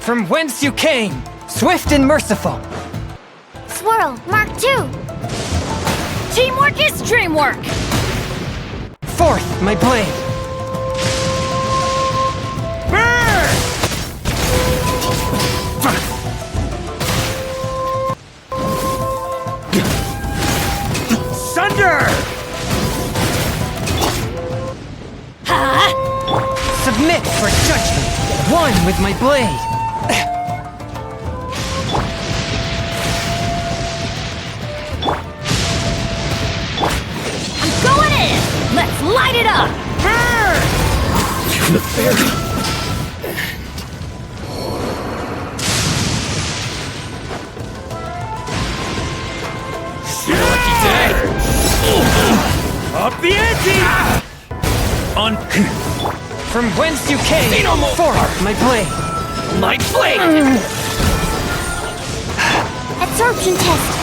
From whence you came, swift and merciful. Swirl, Mark II. Teamwork is dreamwork. Forth, my blade. Burn! Sunder! Submit for judgment. One with my blade. Let's light it up! The fairy! On From whence you came, Say no more. forth my blade. my blade! Absorption test.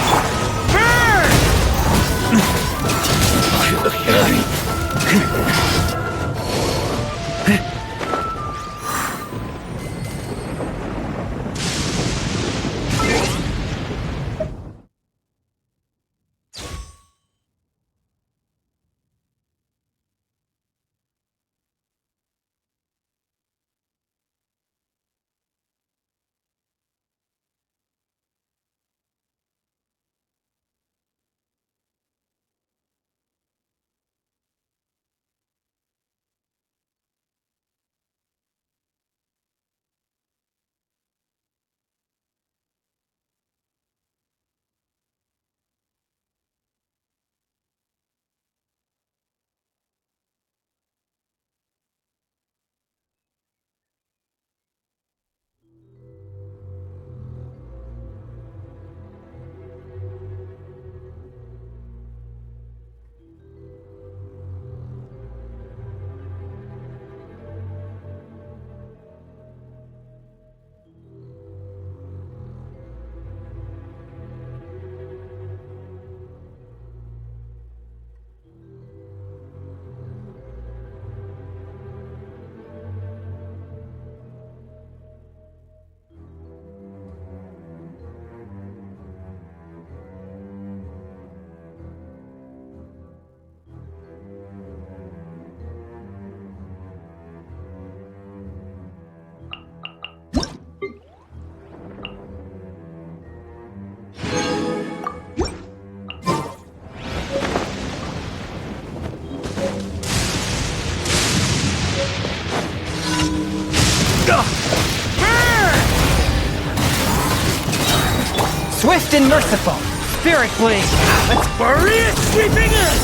Swift and merciful, spirit blade. Let's bury it, sweeping in.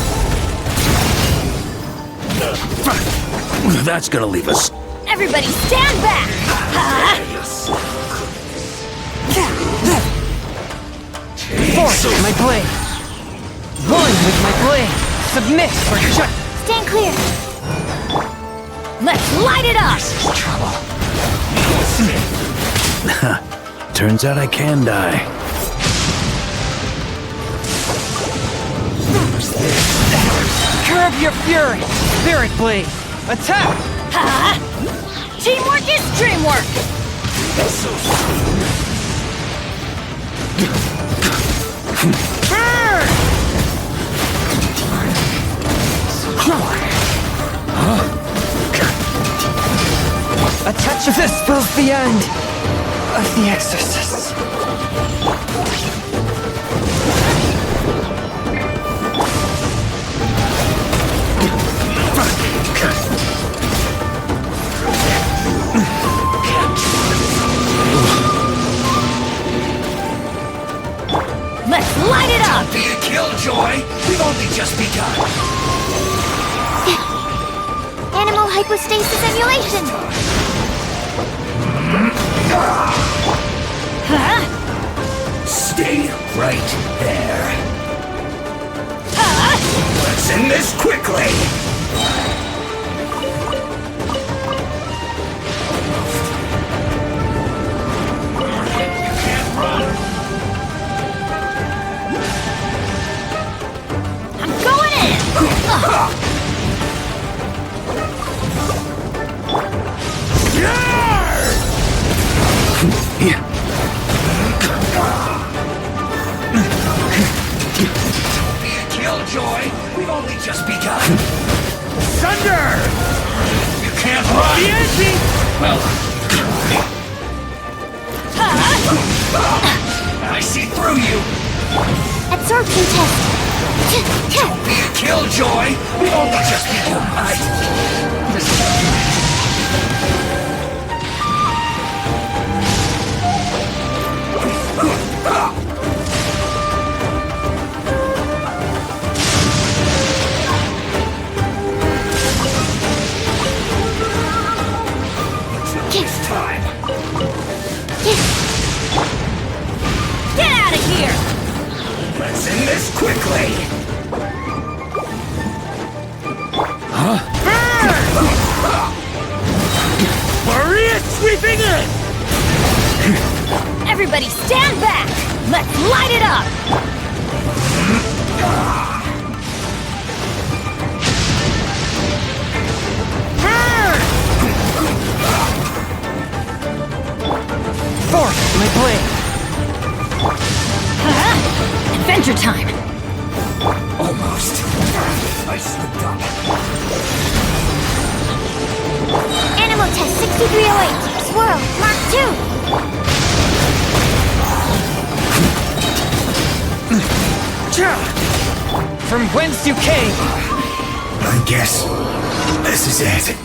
That's gonna leave us. Everybody stand back! Forth my blade. One with my blade. Submit or shut. Stand clear! Let's light it up! Turns out I can die. Curb your fury, spirit blade. Attack. Teamwork is dreamwork! A touch of this spells the end of the exorcist. Let's light it up! Be a killjoy. We've only just begun. Animal hypostasis emulation! Stay right there. Let's end this quickly. You can't run. I'm going in! Be a killjoy. We've only just begun. Thunder! You can't run. Well, I see through you. Absorption test! Be a killjoy. We've only just begun. It's time. Get out of here! Let's end this quickly. Everybody stand back! Let's light it up! Force my blade! Adventure time! Almost. I slipped up. Animal test 6308. Swirl, Mark 2. From whence you came! I guess this is it.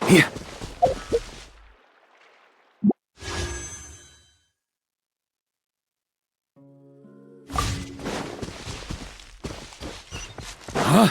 Yeah. Huh?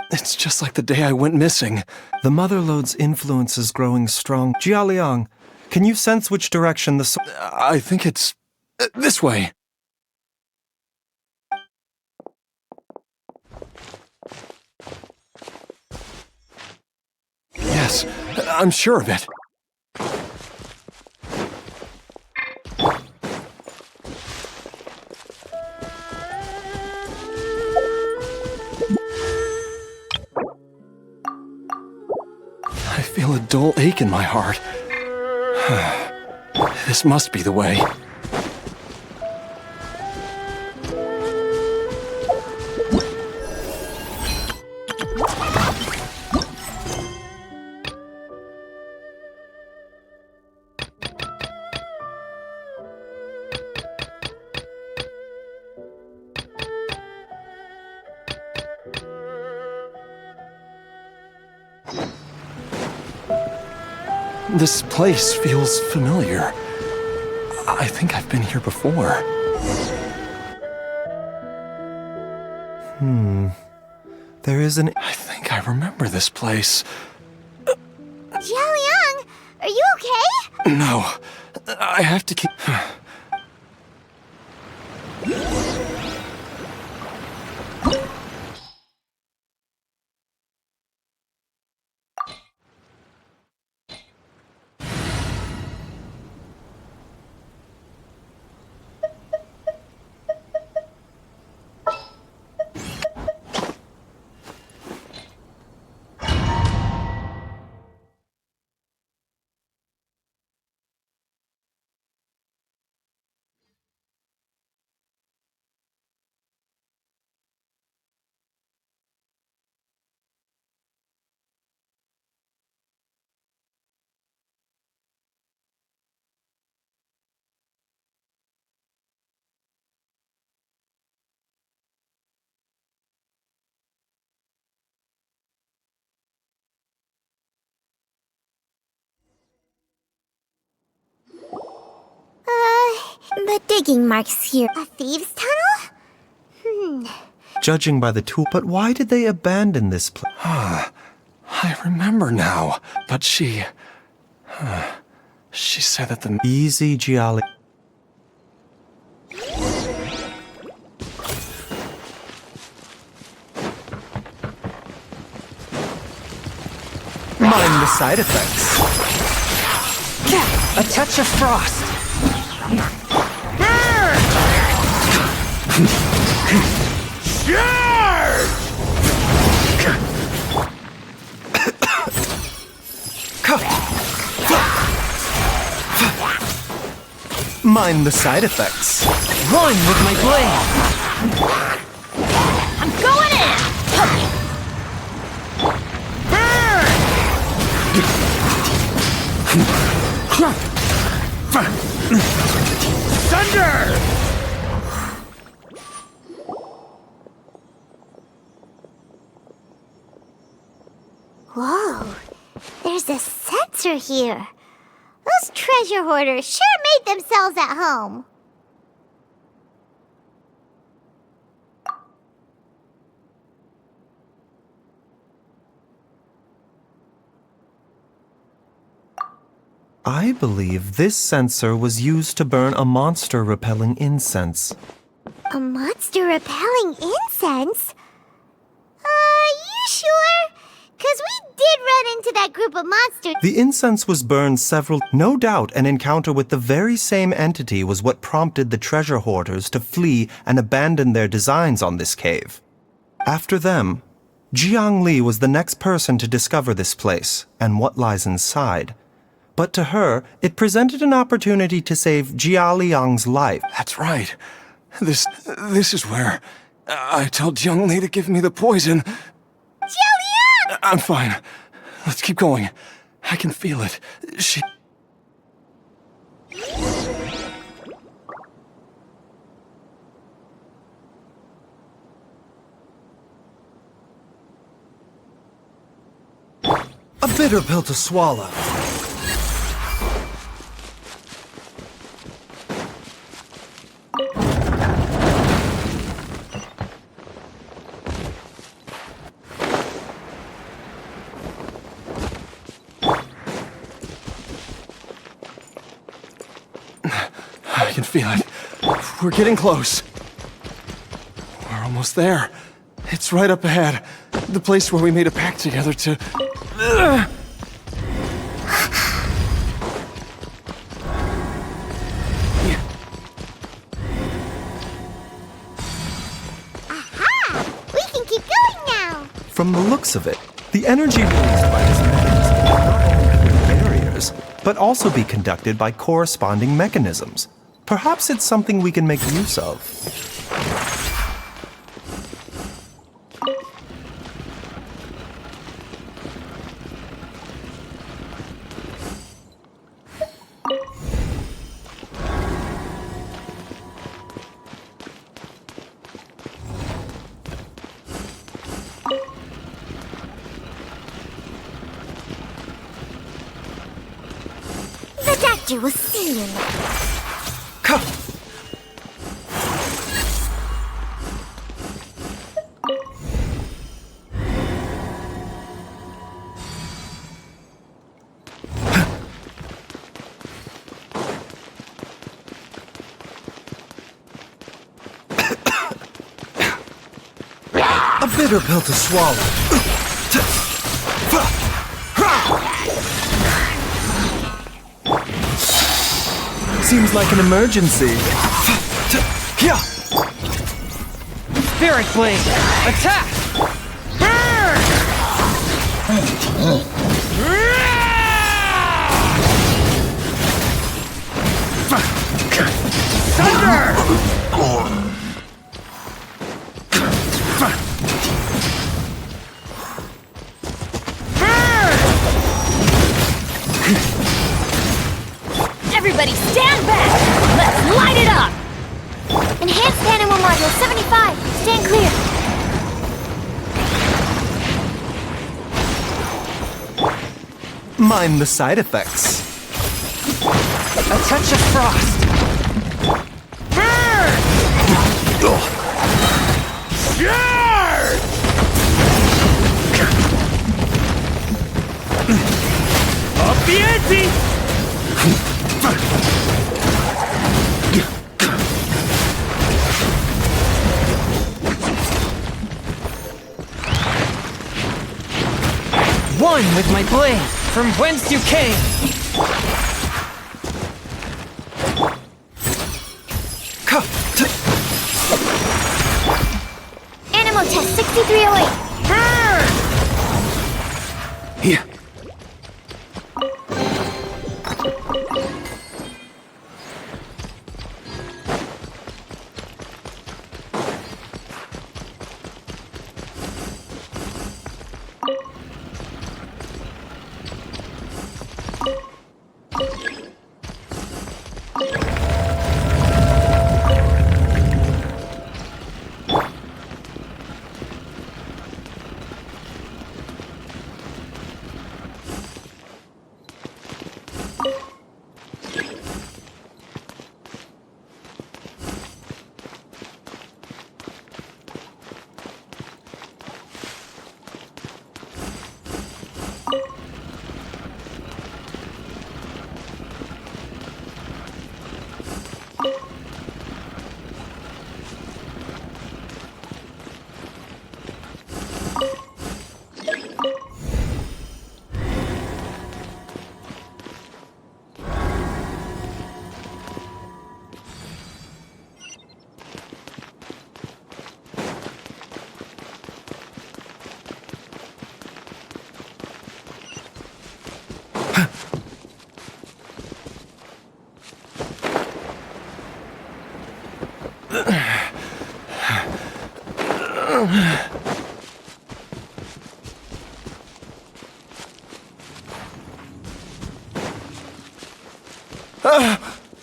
It's just like the day I went missing. The Motherlode's influence is growing strong. Jialiang, can you sense which direction the I think it's this way. Yes, I'm sure of it. I feel a dull ache in my heart. This must be the way. This place feels familiar. I think I've been here before. There is an... I think I remember this place. Jialiang, are you okay? No, I have to keep... The digging marks here. A thieves' tunnel? Judging by the tool... But why did they abandon this place? I remember now. But she said that the... Easy, Jiali. Mind the side effects. A touch of frost. Mind the side effects. Run with my blade. I'm going in! Thunder! Whoa, there's a sensor here. Those treasure hoarders sure made themselves at home. I believe this sensor was used to burn a monster-repelling incense. A monster repelling incense? You sure? 'Cause we did run into that group of monsters. The incense was burned several... No doubt an encounter with the very same entity was what prompted the treasure hoarders to flee and abandon their designs on this cave. After them, Jiang Li was the next person to discover this place and what lies inside. But to her, it presented an opportunity to save Jia Liang's life. That's right. This is where I told Jiang Li to give me the poison. I'm fine. Let's keep going. I can feel it. A bitter pill to swallow. I can feel it. We're getting close. We're almost there. It's right up ahead. The place where we made a pact together to... Aha! We can keep going now! From the looks of it, the energy released by this mechanism will not only create barriers, but also be conducted by corresponding mechanisms. Perhaps it's something we can make use of. The doctor will see you now. A bitter pill to swallow. Seems like an emergency. Spirit Blade! Attack! Thunder! Everybody stand back! Let's light it up! Enhanced animal module 75. Stand clear. Mind the side effects. A touch of frost! Up the ante! One with my blade, from whence you came! Animal test 6308. Here.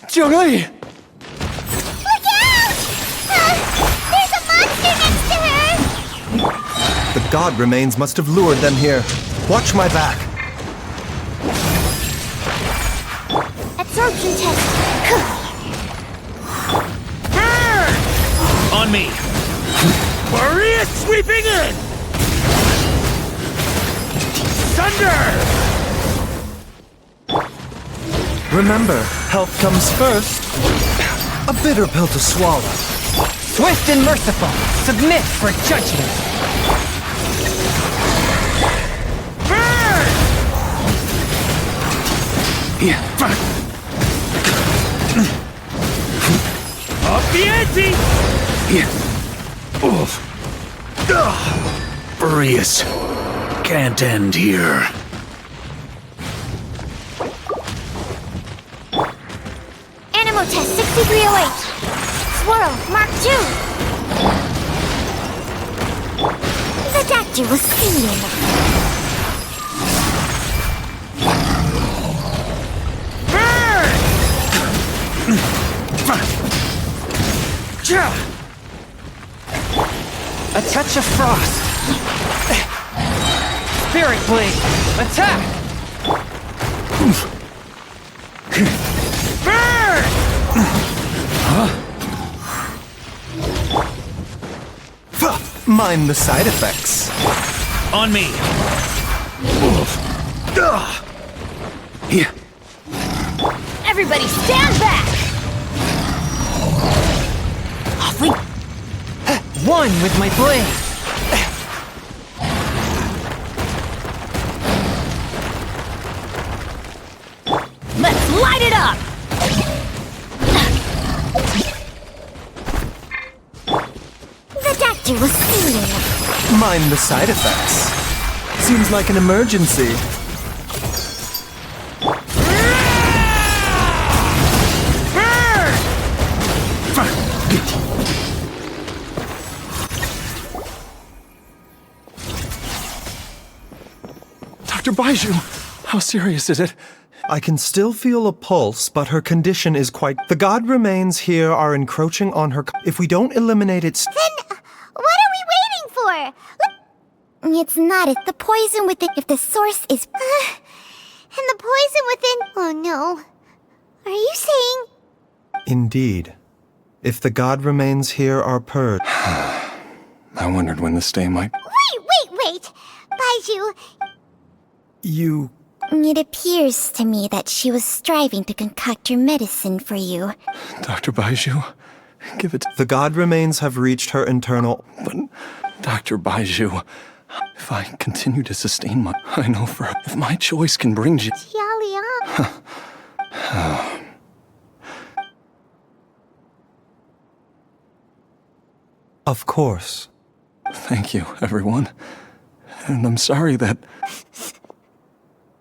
Zhongli! Look out! There's a monster next to her! The god remains must have lured them here. Watch my back. Absorption test. On me! Maria sweeping in! Thunder! Remember, health comes first. A bitter pill to swallow. Swift and merciful, submit for judgment. Burn! Up the ante! Maria's can't end here. Animal test 6308. Swirl, Mark 2. The doctor was singing. A touch of frost. Spirit blade, attack! Burn! Mind the side effects. On me! Everybody stand back! Off we... One with my blade. Let's light it up! The doctor was singing. Mind the side effects. Seems like an emergency. Dr. Baiju, how serious is it? I can still feel a pulse, but her condition is quite... The god remains here are encroaching on her... If we don't eliminate its... Then, what are we waiting for? It's not. It's the poison within. If the source is... and the poison within... Oh no. Are you saying... Indeed. If the god remains here are purged... I wondered when this day might... Wait! Baiju, You... it appears to me that she was striving to concoct your medicine for you. Dr. Baiju, give it... The god remains have reached her internal... But, Dr. Baiju, if I continue to sustain my... I know for... If my choice can bring you... Jialiang. Of course. Thank you, everyone. And I'm sorry that...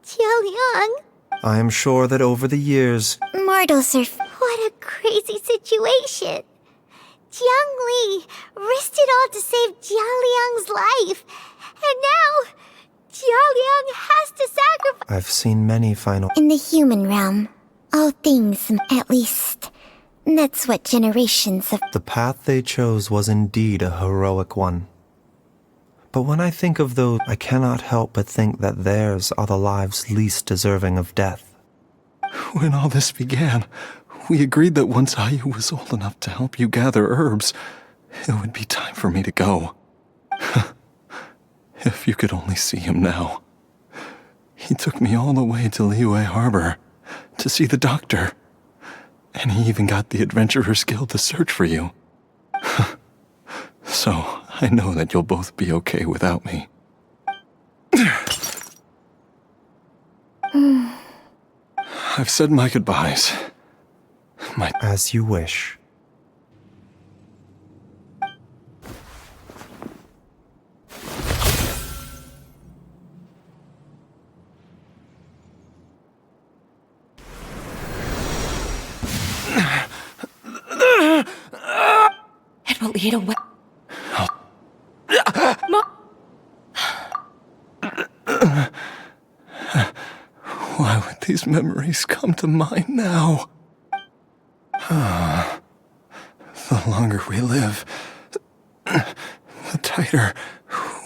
Jialiang. I am sure that over the years... Mortals are... What a crazy situation. Jiang Li risked it all to save Jialiang's life. And now, Jialiang has to sacrifice... I've seen many final... In the human realm, all things, at least, that's what generations of... The path they chose was indeed a heroic one. But when I think of those, I cannot help but think that theirs are the lives least deserving of death. When all this began, we agreed that once Ayu was old enough to help you gather herbs, it would be time for me to go. If you could only see him now. He took me all the way to Liyue Harbor to see the doctor. And he even got the Adventurers Guild to search for you. So, I know that you'll both be okay without me. I've said my goodbyes. As you wish. It will lead away. Why would these memories come to mind now? The longer we live, the tighter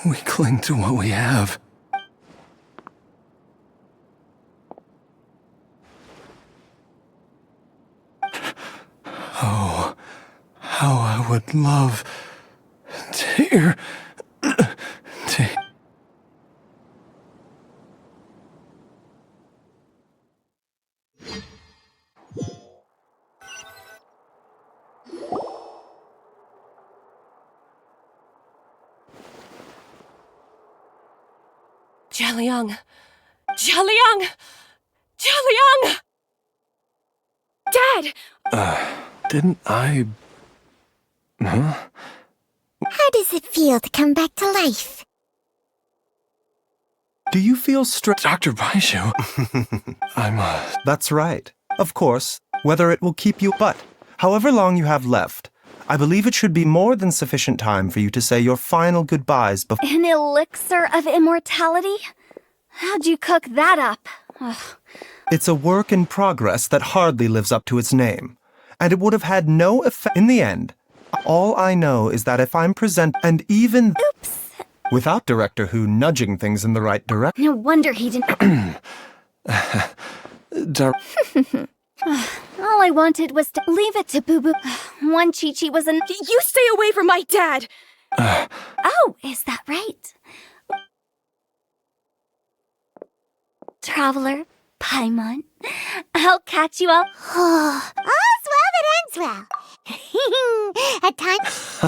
we cling to what we have. Oh, how I would love to hear... Jialiang! Jialiang! Jialiang! Dad! Didn't I... Huh? How does it feel to come back to life? Do you feel Dr. Baishu, I'm, That's right. Of course, whether it will keep you... But, however long you have left, I believe it should be more than sufficient time for you to say your final goodbyes before... An elixir of immortality? How'd you cook that up? Ugh. It's a work in progress that hardly lives up to its name, and it would have had no effect in the end. All I know is that if I'm present, and even... Oops. Without Director Who nudging things in the right direction... No wonder he didn't... All I wanted was to leave it to Boo Boo. One Chi-Chi was an... You stay away from my dad! Oh, is that right? Traveler, Paimon, I'll catch you all. All's well that ends well. At times...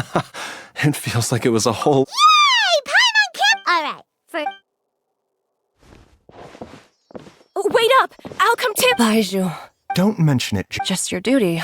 it feels like it was a whole... Yay! Paimon Kip! Alright, for... Wait up! I'll come too! Baiju, Don't mention it. just your duty.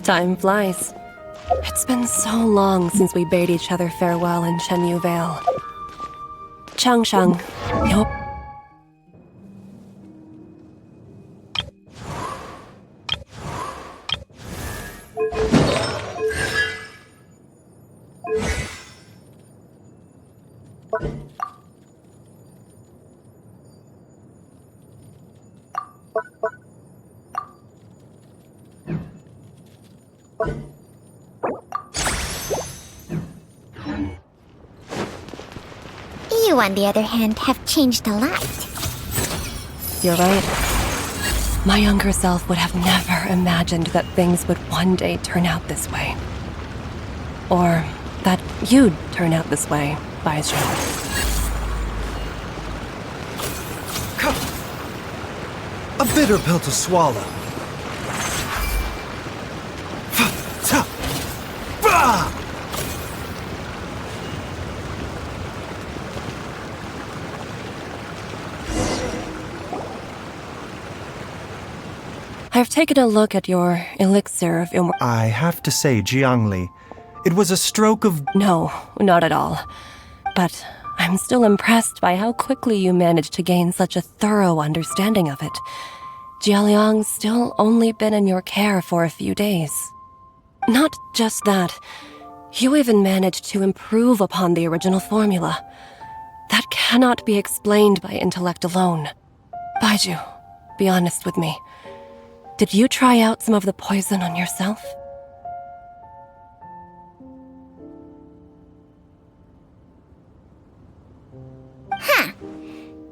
Time flies. It's been so long since we bade each other farewell in Shenyu Vale. Changshang, yo. You, on the other hand, have changed a lot. You're right. My younger self would have never imagined that things would one day turn out this way. Or that you'd turn out this way, Baizhu. A bitter pill to swallow. I've taken a look at your elixir of I have to say, Jiangli, it was a stroke of... No, not at all. But I'm still impressed by how quickly you managed to gain such a thorough understanding of it. Jialiang's still only been in your care for a few days. Not just that, you even managed to improve upon the original formula. That cannot be explained by intellect alone. Baizhu, be honest with me. Did you try out some of the poison on yourself?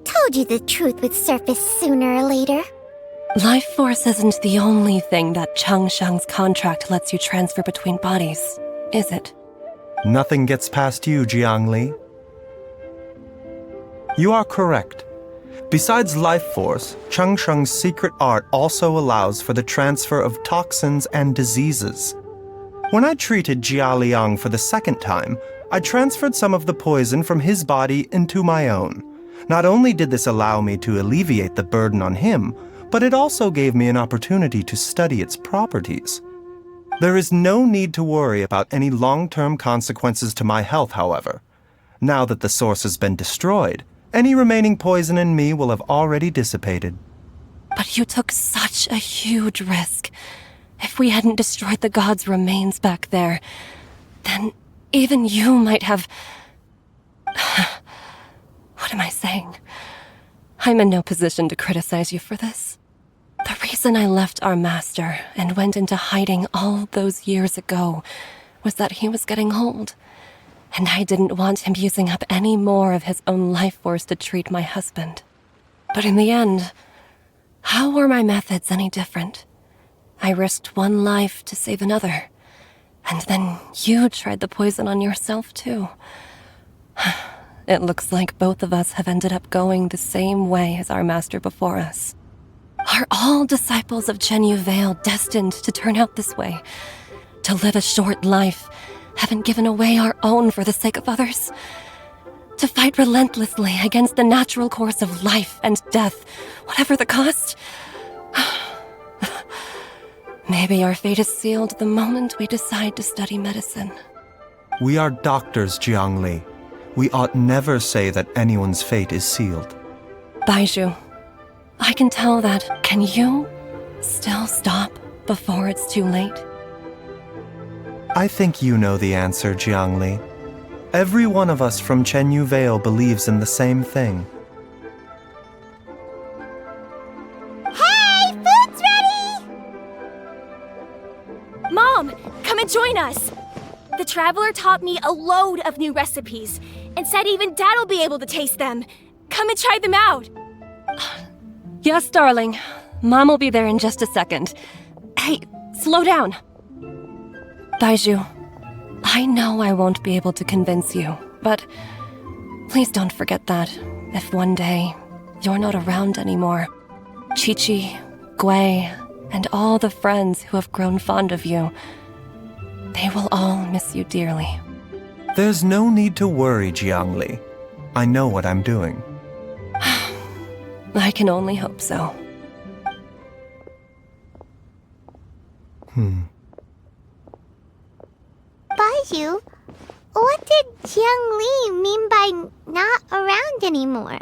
Told you the truth would surface sooner or later. Life force isn't the only thing that Changshang's contract lets you transfer between bodies, is it? Nothing gets past you, Jiangli. You are correct. Besides life force, Changsheng's secret art also allows for the transfer of toxins and diseases. When I treated Jialiang for the second time, I transferred some of the poison from his body into my own. Not only did this allow me to alleviate the burden on him, but it also gave me an opportunity to study its properties. There is no need to worry about any long-term consequences to my health, however. Now that the source has been destroyed, any remaining poison in me will have already dissipated. But you took such a huge risk. If we hadn't destroyed the god's remains back there, then even you might have... What am I saying? I'm in no position to criticize you for this. The reason I left our master and went into hiding all those years ago was that he was getting old, and I didn't want him using up any more of his own life force to treat my husband. But in the end, how were my methods any different? I risked one life to save another, and then you tried the poison on yourself too. It looks like both of us have ended up going the same way as our master before us. Are all disciples of Chenyu Vale destined to turn out this way? To live a short life, having given away our own for the sake of others? To fight relentlessly against the natural course of life and death, whatever the cost? Maybe our fate is sealed the moment we decide to study medicine. We are doctors, Jiangli. We ought never say that anyone's fate is sealed. Baizhu, I can tell that. Can you still stop before it's too late? I think you know the answer, Jiangli. Every one of us from Chenyu Vale believes in the same thing. Hey, food's ready! Mom, come and join us! The Traveler taught me a load of new recipes, and said even Dad'll be able to taste them. Come and try them out! Yes, darling. Mom will be there in just a second. Hey, slow down. Baizhu, I know I won't be able to convince you, but please don't forget that if one day you're not around anymore, Chi-Chi, Gui, and all the friends who have grown fond of you, they will all miss you dearly. There's no need to worry, Jiangli. I know what I'm doing. I can only hope so. Baizhu, what did Jiang Li mean by not around anymore?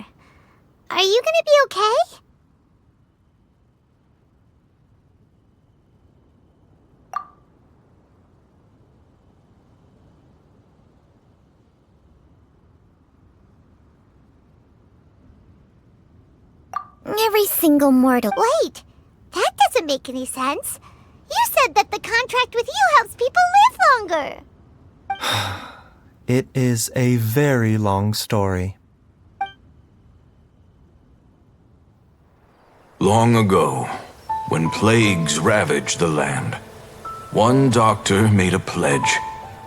Are you gonna be okay? Every single mortal. Wait! That doesn't make any sense. You You said that the contract with you helps people live longer. It is a very long story. Long ago, when plagues ravaged the land, one doctor made a pledge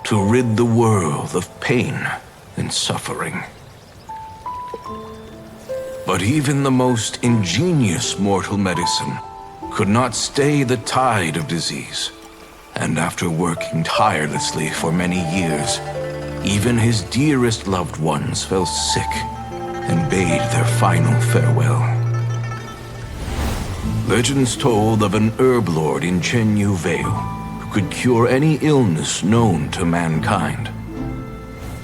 to rid the world of pain and suffering. But even the most ingenious mortal medicine could not stay the tide of disease. And after working tirelessly for many years, even his dearest loved ones fell sick and bade their final farewell. Legends told of an herb lord in Chenyu Vale who could cure any illness known to mankind.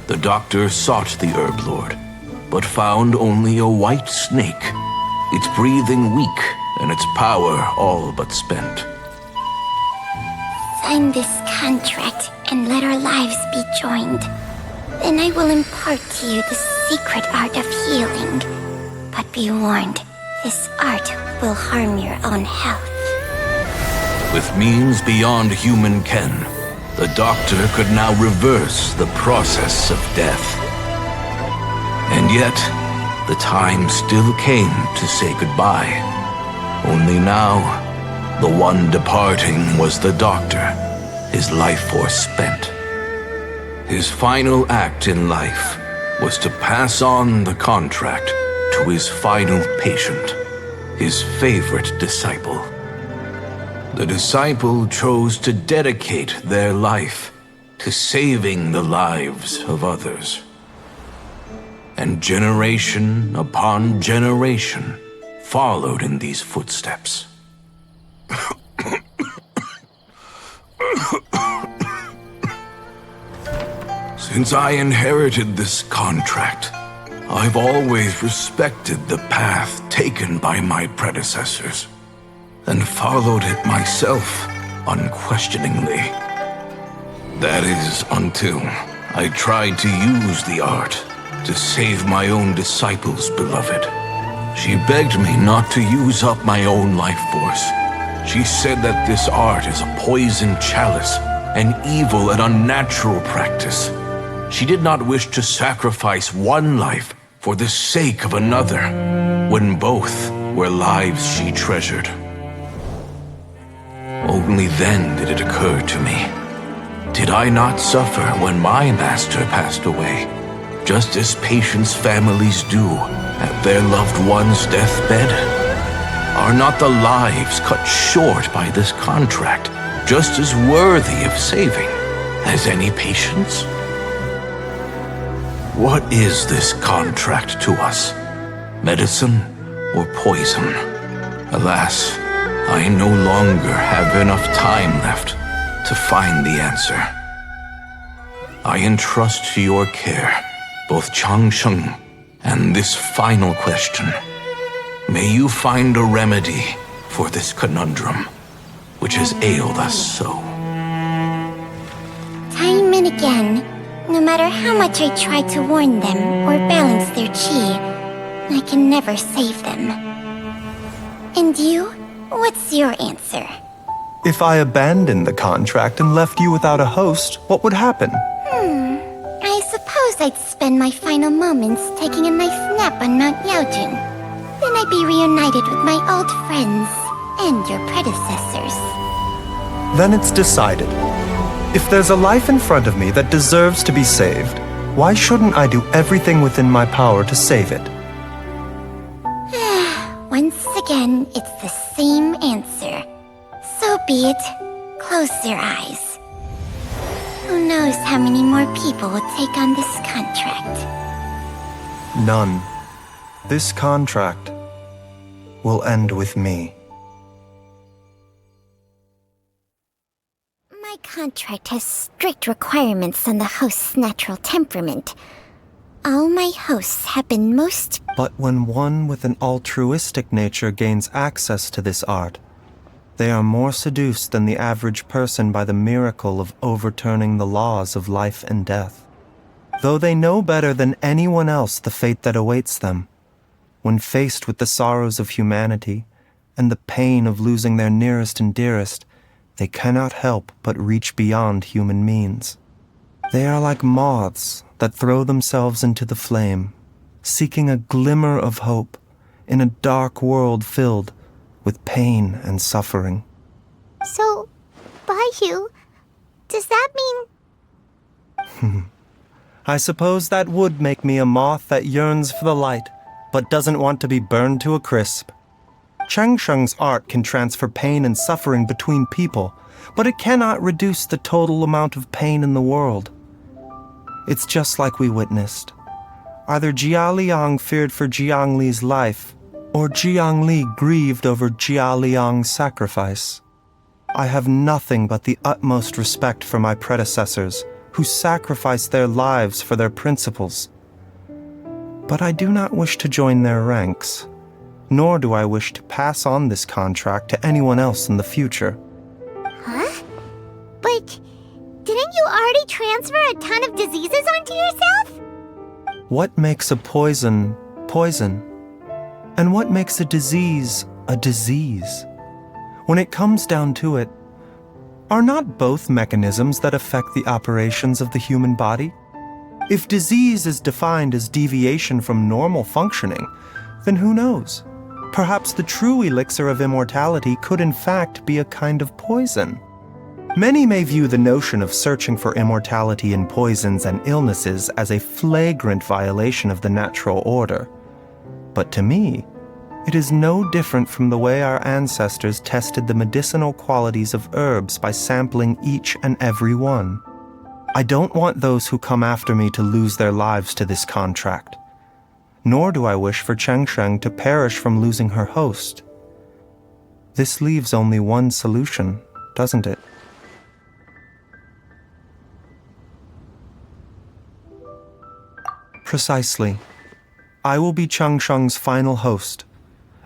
The doctor sought the herb lord, but found only a white snake, its breathing weak and its power all but spent. Sign this contract and let our lives be joined. Then I will impart to you the secret art of healing. But be warned, this art will harm your own health. With means beyond human ken, the doctor could now reverse the process of death. And yet, the time still came to say goodbye. Only now, the one departing was the doctor, his life force spent. His final act in life was to pass on the contract to his final patient, his favorite disciple. The disciple chose to dedicate their life to saving the lives of others. And generation upon generation followed in these footsteps. Since I inherited this contract, I've always respected the path taken by my predecessors and followed it myself unquestioningly. That is until I tried to use the art to save my own disciple's beloved. She begged me not to use up my own life force. She said that this art is a poisoned chalice, an evil and unnatural practice. She did not wish to sacrifice one life for the sake of another, when both were lives she treasured. Only then did it occur to me, did I not suffer when my master passed away, just as patients' families do at their loved one's deathbed? Are not the lives cut short by this contract just as worthy of saving as any patients? What is this contract to us? Medicine or poison? Alas, I no longer have enough time left to find the answer. I entrust to your care both Changsheng and this final question. May you find a remedy for this conundrum, which has ailed us so. Time and again, no matter how much I try to warn them or balance their chi, I can never save them. And you? What's your answer? If I abandoned the contract and left you without a host, what would happen? I suppose I'd spend my final moments taking a nice nap on Mount Yaojin. Then I'd be reunited with my old friends and your predecessors. Then it's decided. If there's a life in front of me that deserves to be saved, why shouldn't I do everything within my power to save it? Once again, it's the same answer. So be it. Close your eyes. Who knows how many more people will take on this contract? None. This contract will end with me. My contract has strict requirements on the host's natural temperament. All my hosts have been most... But when one with an altruistic nature gains access to this art, they are more seduced than the average person by the miracle of overturning the laws of life and death. Though they know better than anyone else the fate that awaits them, when faced with the sorrows of humanity and the pain of losing their nearest and dearest, they cannot help but reach beyond human means. They are like moths that throw themselves into the flame, seeking a glimmer of hope in a dark world filled with pain and suffering. So, Baiju, does that mean... I suppose that would make me a moth that yearns for the light, but doesn't want to be burned to a crisp. Changsheng's art can transfer pain and suffering between people, but it cannot reduce the total amount of pain in the world. It's just like we witnessed. Either Jia Liang feared for Jiang Li's life, or Jiang Li grieved over Jia Liang's sacrifice. I have nothing but the utmost respect for my predecessors, who sacrificed their lives for their principles. But I do not wish to join their ranks, nor do I wish to pass on this contract to anyone else in the future. Huh? But didn't you already transfer a ton of diseases onto yourself? What makes a poison, poison? And what makes a disease, a disease? When it comes down to it, are not both mechanisms that affect the operations of the human body? If disease is defined as deviation from normal functioning, then who knows? Perhaps the true elixir of immortality could in fact be a kind of poison. Many may view the notion of searching for immortality in poisons and illnesses as a flagrant violation of the natural order. But to me, it is no different from the way our ancestors tested the medicinal qualities of herbs by sampling each and every one. I don't want those who come after me to lose their lives to this contract. Nor do I wish for Changsheng to perish from losing her host. This leaves only one solution, doesn't it? Precisely. I will be Changsheng's final host,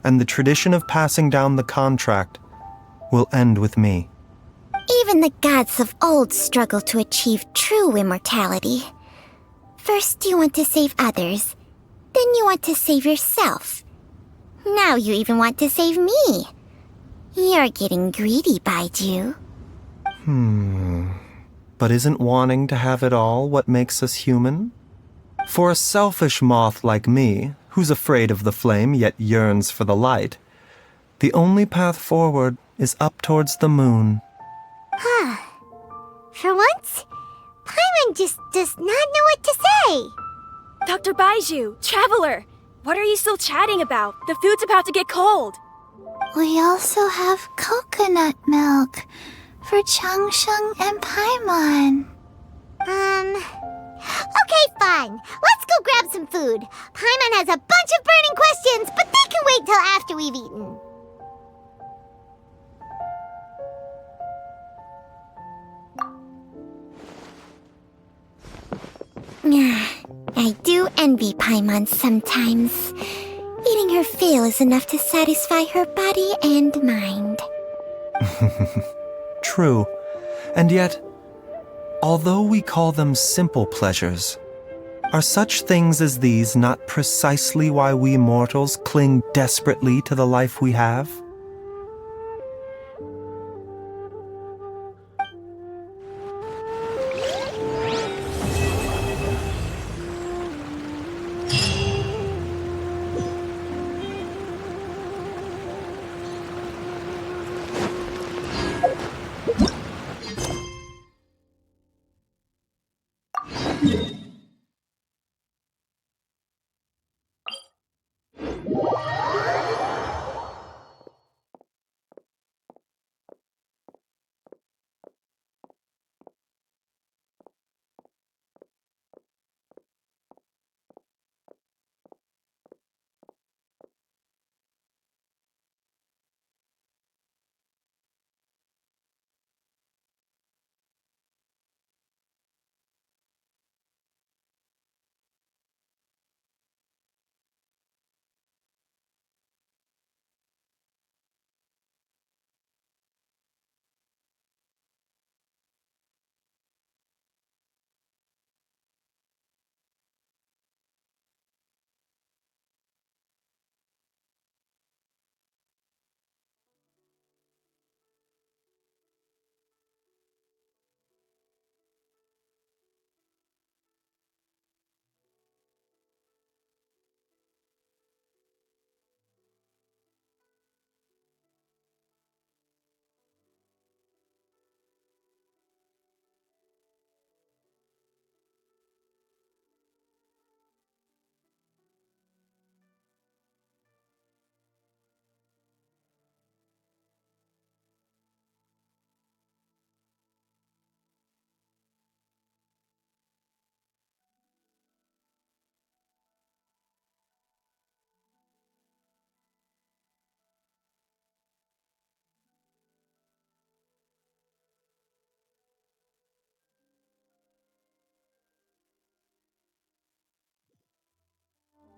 and the tradition of passing down the contract will end with me. Even the gods of old struggle to achieve true immortality. First you want to save others, then you want to save yourself. Now you even want to save me. You're getting greedy, Baiju. But isn't wanting to have it all what makes us human? For a selfish moth like me, who's afraid of the flame yet yearns for the light, the only path forward is up towards the moon. For once, Paimon just does not know what to say. Dr. Baiju, Traveler, what are you still chatting about? The food's about to get cold. We also have coconut milk for Changsheng and Paimon. Okay, fine. Let's go grab some food. Paimon has a bunch of burning questions, but they can wait till after we've eaten. I do envy Paimon sometimes. Eating her fill is enough to satisfy her body and mind. True. And yet, although we call them simple pleasures, are such things as these not precisely why we mortals cling desperately to the life we have?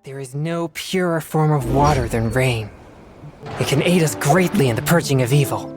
There is no purer form of water than rain. It can aid us greatly in the purging of evil.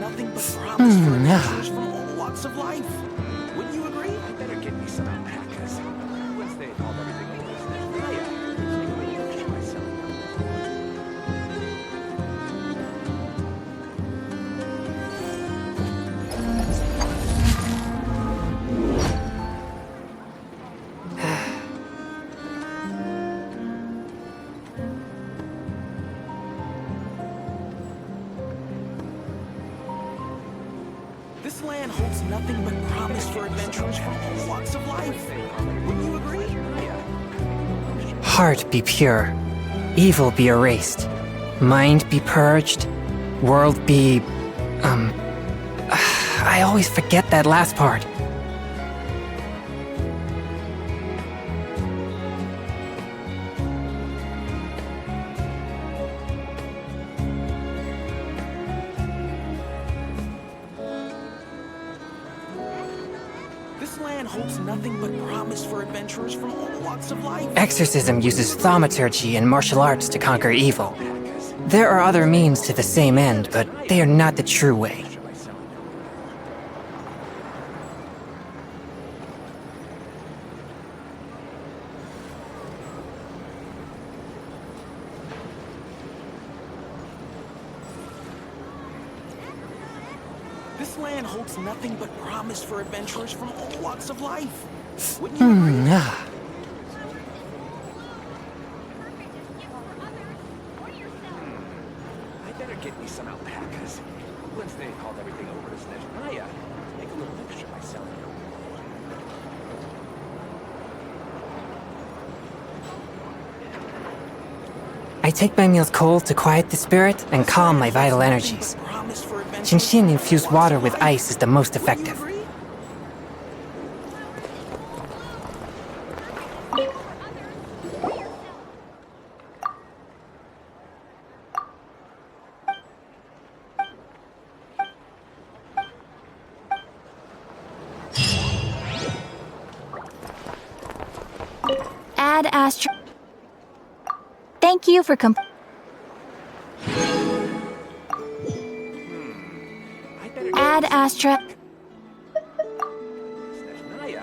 nothing but promise for yeah. adventurers from all walks of life. Wouldn't you agree? I better get me some alpacas. Once they've hauled everything over, myself. land holds nothing but promise for adventurers from all walks of life. Wouldn't you agree? Heart be pure, evil be erased, mind be purged, world be... I always forget that last part. This land holds nothing but promise for adventurers from all walks of life. Exorcism uses thaumaturgy and martial arts to conquer evil. There are other means to the same end, but they are not the true way. This land holds nothing but promise for adventurers from all walks of life. Wouldn't you agree? I better get me some alpacas. Once they hauled everything over to senin, Ria, make a little extra myself. I take my meals cold to quiet the spirit and calm my vital energies. Promise for adventurers. Genshin infused water with ice is the most effective. Add Astra. Thank you for I better Add Astra. senin, Ria.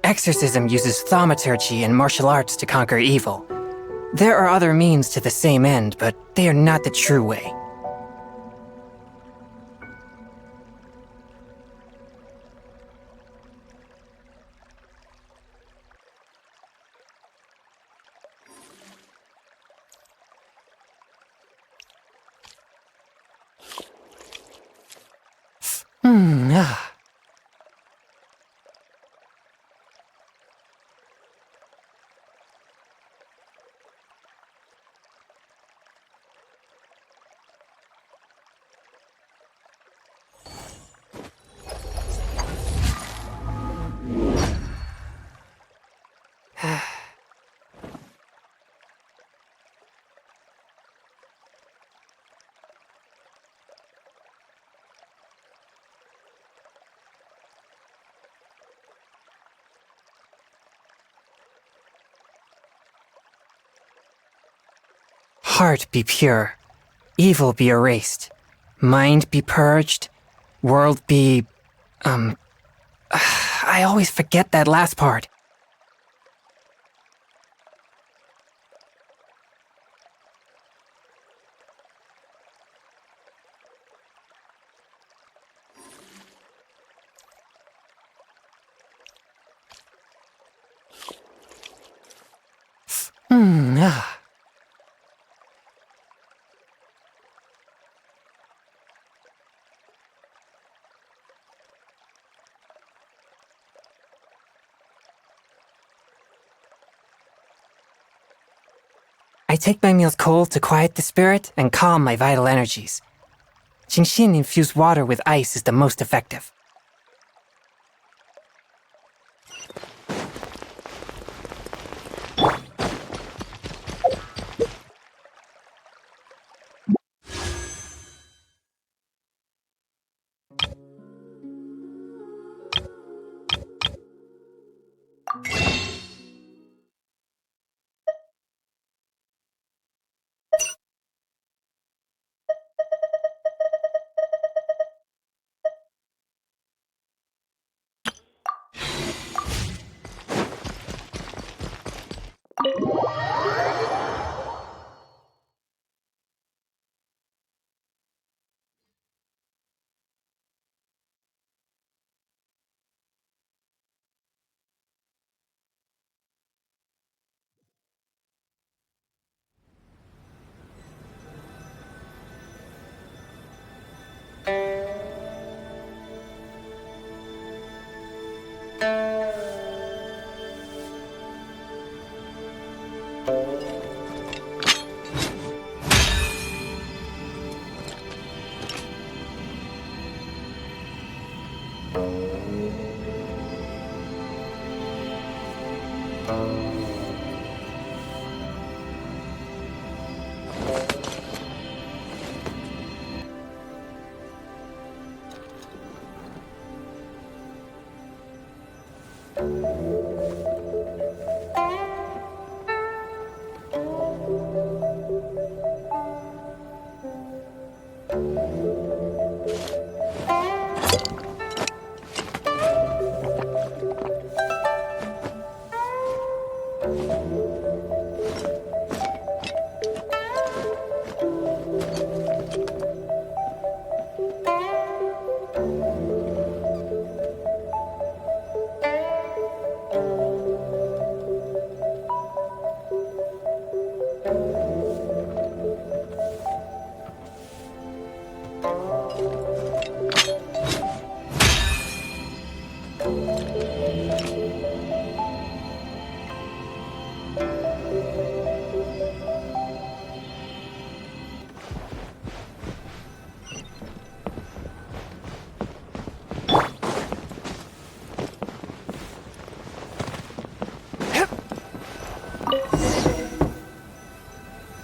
Exorcism uses thaumaturgy and martial arts to conquer evil. There are other means to the same end, but they are not the true way. Ah. Heart be pure, evil be erased, mind be purged, world be... I always forget that last part. Ah. I take my meals cold to quiet the spirit and calm my vital energies. Genshin-infused water with ice is the most effective.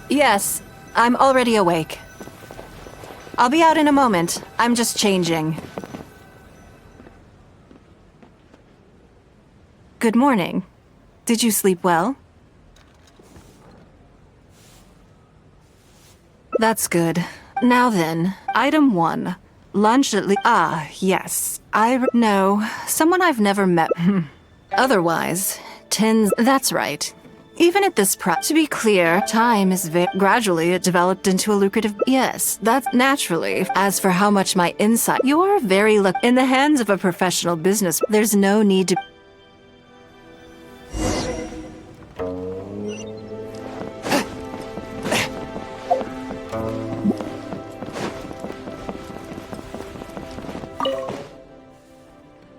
Yes, I'm already awake. I'll be out in a moment. I'm just changing. Good morning. Did you sleep well? That's good. Now then, item 1. Lunch at least. Ah, yes. No, someone I've never met. Otherwise, tins. That's right. Even at this price, to be clear, time is gradually it developed into a lucrative. Yes, that's naturally. As for how much my insight, you are very lucky. In the hands of a professional business, there's no need to.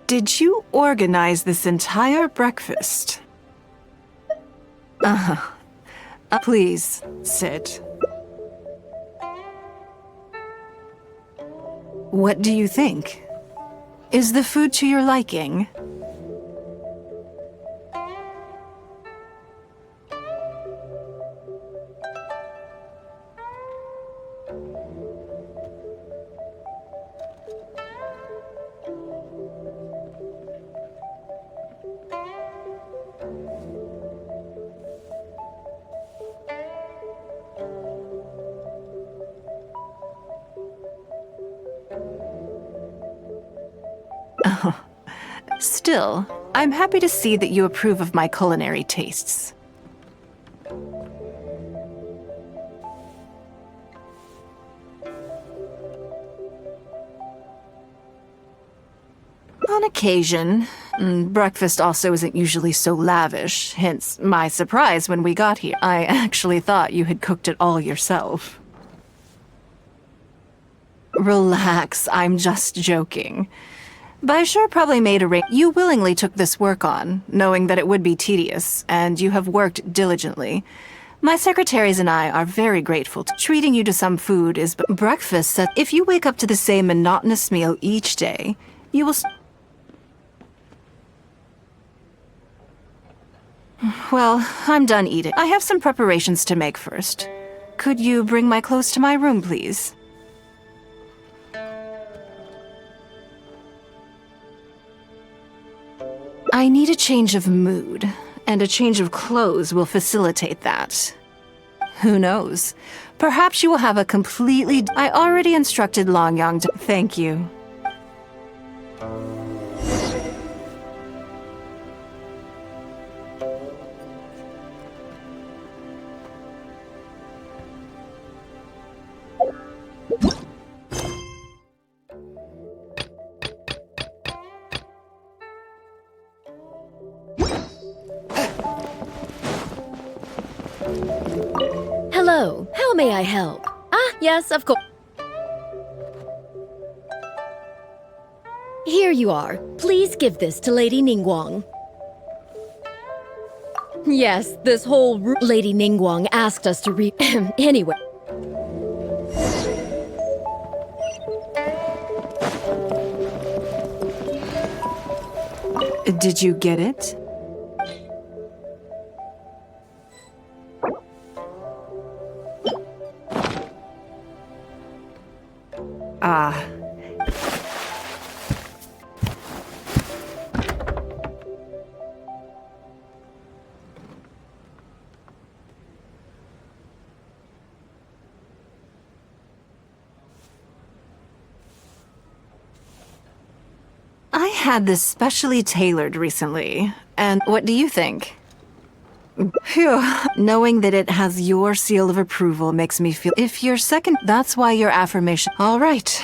Did you organize this entire breakfast? Please, sit. What do you think? Is the food to your liking? Still, I'm happy to see that you approve of my culinary tastes. On occasion. Breakfast also isn't usually so lavish, hence my surprise when we got here. I actually thought you had cooked it all yourself. Relax, I'm just joking. Baishar probably made you willingly took this work on, knowing that it would be tedious, and you have worked diligently. My secretaries and I are very grateful. Treating you to some food is breakfast. If you wake up to the same monotonous meal each day, you will. Well, I'm done eating. I have some preparations to make first. Could you bring my clothes to my room, please? I need a change of mood, and a change of clothes will facilitate that. Who knows? Perhaps you will have a completely. I already instructed Longyang to. Thank you. Hello, how may I help? Yes, of course. Here you are. Please give this to Lady Ningguang. Yes, this whole Lady Ningguang asked us to read. Anyway. Did you get it? I had this specially tailored recently, and what do you think? Phew, knowing that it has your seal of approval makes me feel. If you're second, that's why your affirmation. All right,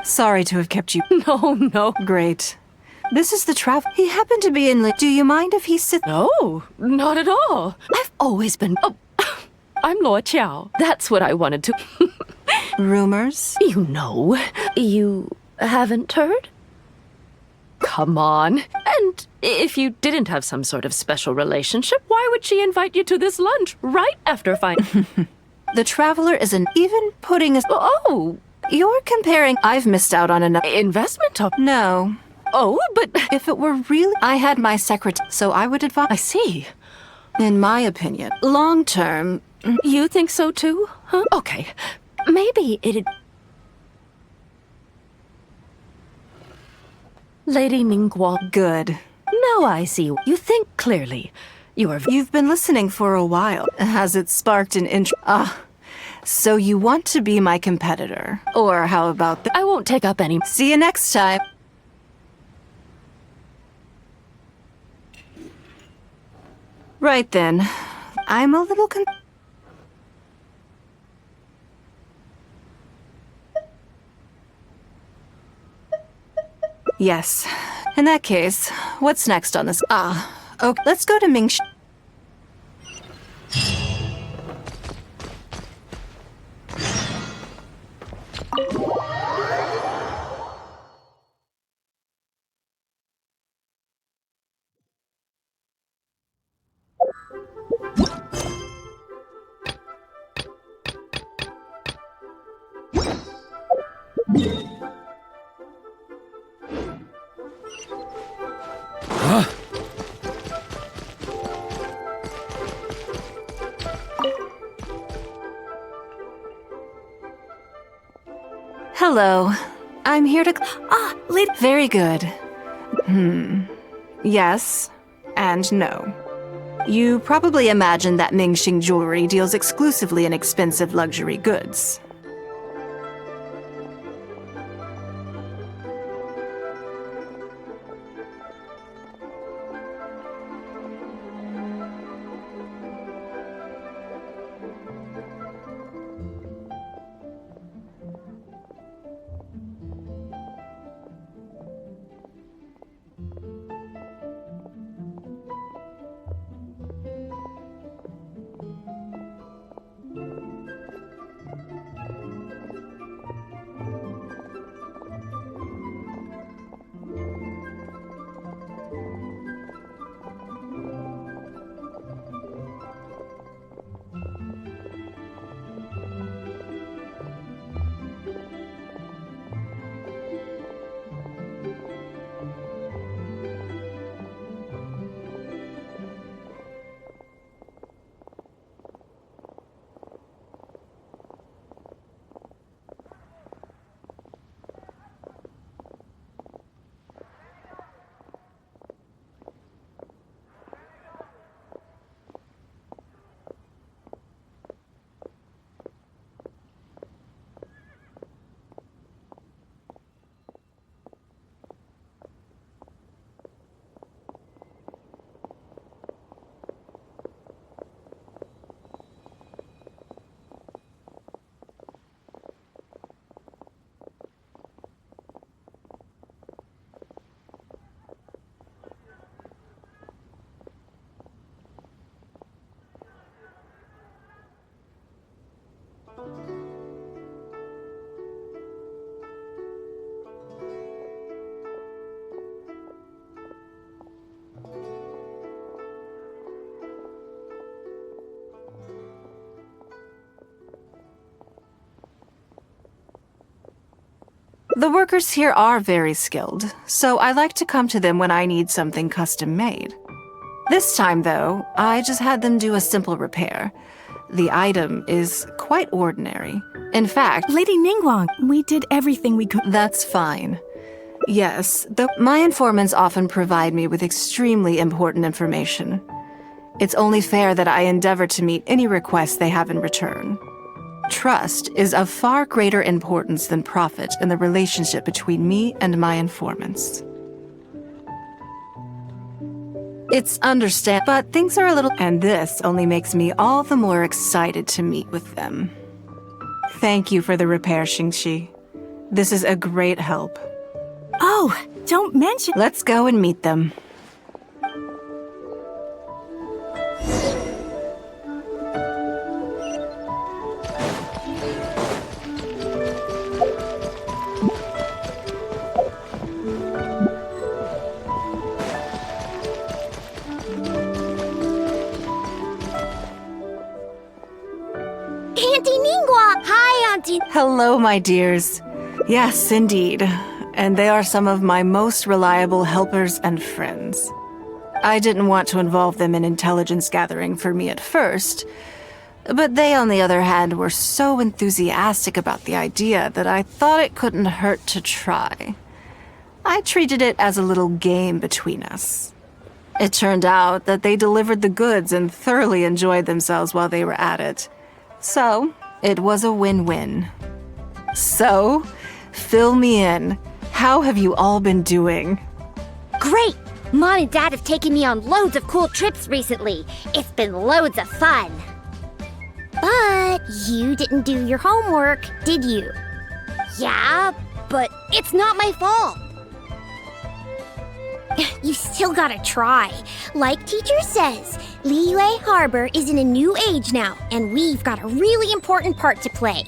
Sorry to have kept you. No, no. Great. This is the travel. He happened to be in. Do you mind if he sits? No, not at all. I've always been. Oh, I'm Luo Qiao. That's what I wanted to. Rumors? You know. You haven't heard? Come on. And if you didn't have some sort of special relationship, why would she invite you to this lunch right after The traveler isn't even putting a. Oh, You're comparing. I've missed out on an investment of. No. Oh, but If it were really. I had my secretary, so I would advise. I see. In my opinion, long term. You think so too? Huh? Okay. Maybe it'd. Lady Ningguang. Good. Now I see. You think clearly. You've been listening for a while. Has it sparked an interest? So you want to be my competitor? Or how about I won't take up any. See you next time. Right then. I'm a little Yes. In that case, what's next on this? Okay, let's go to Mingxi. Hello. I'm here to... Lady... Very good. Yes and no. You probably imagine that Mingxing Jewelry deals exclusively in expensive luxury goods. The workers here are very skilled, so I like to come to them when I need something custom made. This time, though, I just had them do a simple repair. The item is quite ordinary. In fact, Lady Ningguang, we did everything we could. That's fine. Yes, though my informants often provide me with extremely important information. It's only fair that I endeavor to meet any requests they have in return. Trust is of far greater importance than profit in the relationship between me and my informants. It's understand, but things are a little, and this only makes me all the more excited to meet with them. Thank you for the repair, Xingxi. This is a great help. Oh, don't mention. Let's go and meet them. Auntie Ningguang! Hi, Auntie. Hello, my dears. Yes, indeed. And they are some of my most reliable helpers and friends. I didn't want to involve them in intelligence gathering for me at first, but they, on the other hand, were so enthusiastic about the idea that I thought it couldn't hurt to try. I treated it as a little game between us. It turned out that they delivered the goods and thoroughly enjoyed themselves while they were at it. So, it was a win-win. So, fill me in. How have you all been doing? Great! Mom and Dad have taken me on loads of cool trips recently. It's been loads of fun. But you didn't do your homework, did you? Yeah, but it's not my fault. You still gotta try. Like teacher says, Liyue Harbor is in a new age now, and we've got a really important part to play.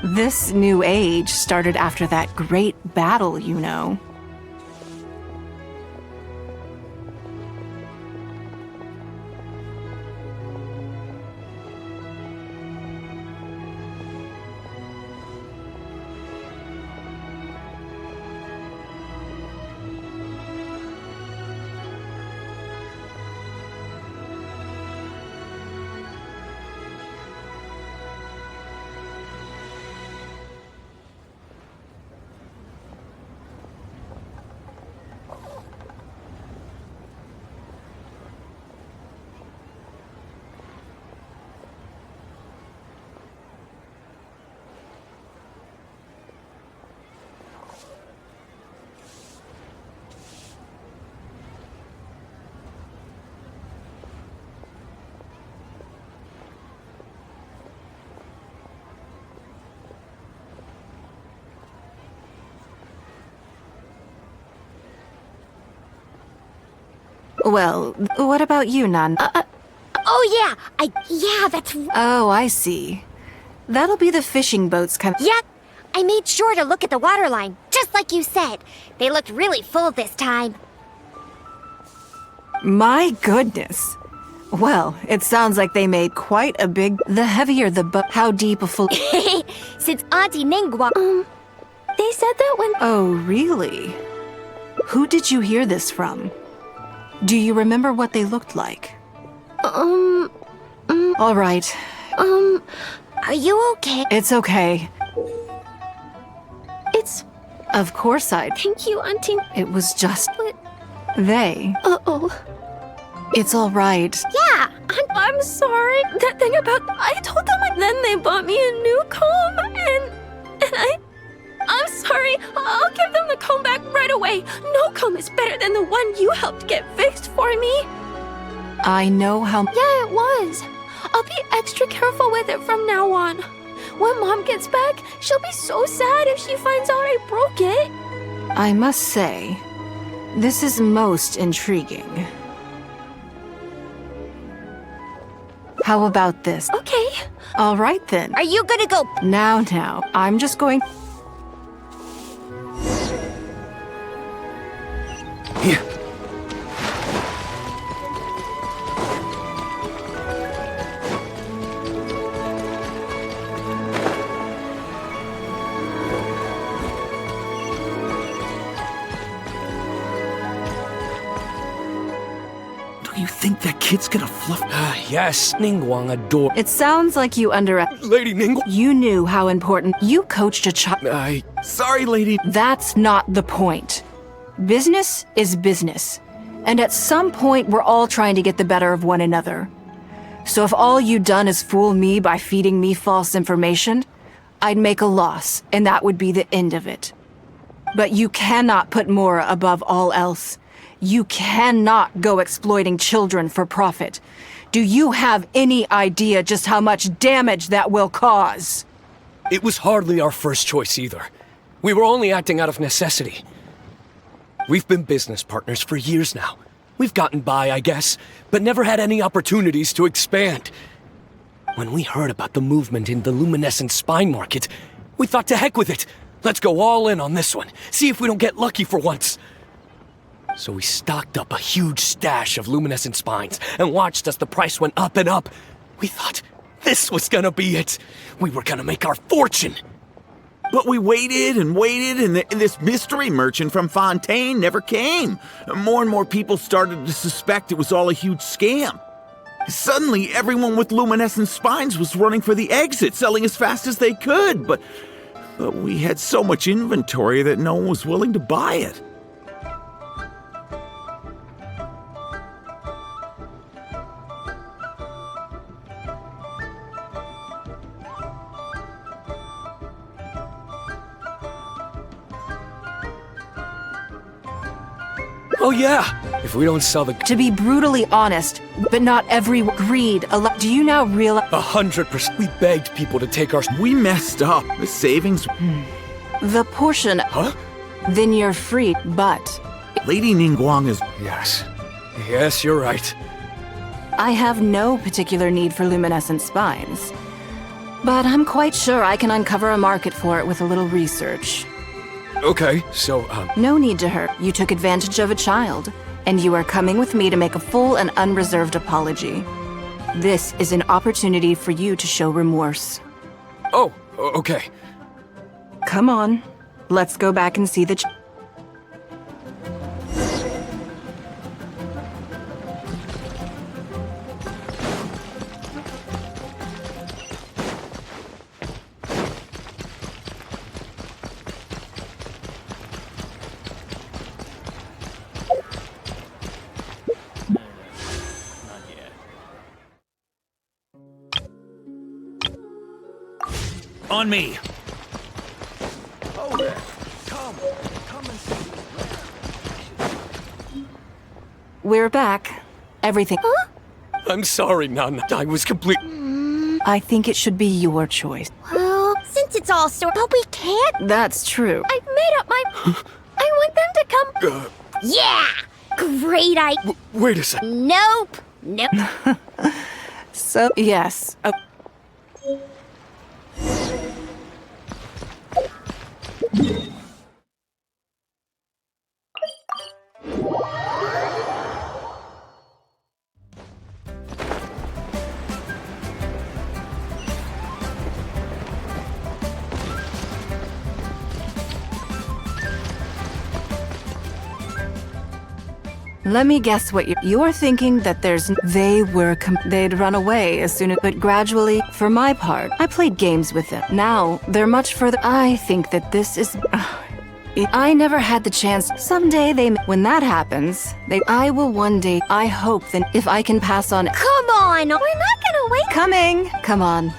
This new age started after that great battle, you know. Well, what about you, Nan? Oh yeah, that's... Oh, I see. That'll be the fishing boats kind of... Yep, I made sure to look at the waterline, just like you said. They looked really full this time. My goodness. Well, it sounds like they made quite a big... The heavier the boat, how deep a full... Since Auntie Ningguang... They said that when... Oh, really? Who did you hear this from? Do you remember what they looked like? All right. Are you okay? It's okay. It's... Of course I'd... Thank you, Auntie. It was just... But... They. Uh-oh. It's all right. Yeah, I'm sorry. That thing about... I told them and then they bought me a new comb and I'm sorry. I'll give them the comb back right away. No comb is better than the one you helped get fixed for me. I know how... Yeah, it was. I'll be extra careful with it from now on. When Mom gets back, she'll be so sad if she finds out I broke it. I must say, this is most intriguing. How about this? Okay. All right then. Are you gonna go... Now, I'm just going... Here. Do you think that kid's gonna fluff? Yes, Ningguang adore. It sounds like you Lady Ningguang. You knew how important you coached a child. Sorry, lady. That's not the point. Business is business. And at some point, we're all trying to get the better of one another. So if all you've done is fool me by feeding me false information, I'd make a loss, and that would be the end of it. But you cannot put Mora above all else. You cannot go exploiting children for profit. Do you have any idea just how much damage that will cause? It was hardly our first choice either. We were only acting out of necessity. We've been business partners for years now. We've gotten by, I guess, but never had any opportunities to expand. When we heard about the movement in the luminescent spine market, we thought to heck with it. Let's go all in on this one. See if we don't get lucky for once. So we stocked up a huge stash of luminescent spines and watched as the price went up and up. We thought this was gonna be it. We were gonna make our fortune. But we waited and waited, and this mystery merchant from Fontaine never came. More and more people started to suspect it was all a huge scam. Suddenly, everyone with luminescent spines was running for the exit, selling as fast as they could, but we had so much inventory that no one was willing to buy it. Oh yeah, if we don't sell the... To be brutally honest, but not every greed. Do you now realize... 100%. We begged people to take our... We messed up. The savings... The portion... Huh? Then you're free, but... Lady Ningguang is... Yes. Yes, you're right. I have no particular need for luminescent spines. But I'm quite sure I can uncover a market for it with a little research. Okay, so, No need to hurt. You took advantage of a child, and you are coming with me to make a full and unreserved apology. This is an opportunity for you to show remorse. Oh, okay. Come on. Let's go back and see the On me. Oh, there. Come and see. We're back. Everything... Huh? I'm sorry, Nan. I was complete... I think it should be your choice. Well, since it's all but we can't. That's true. I've made up my... I want them to come... Yeah! Great idea. Wait a second. Nope. So, yes. Let me guess what you're thinking that they'd run away as soon as, but gradually, for my part, I played games with them. Now, they're much further. I think that this is... I never had the chance. Someday when that happens, I will one day, I hope that if I can pass on... Come on! We're not gonna wait. Coming! Come on.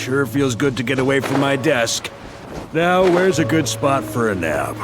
Sure feels good to get away from my desk. Now, where's a good spot for a nap?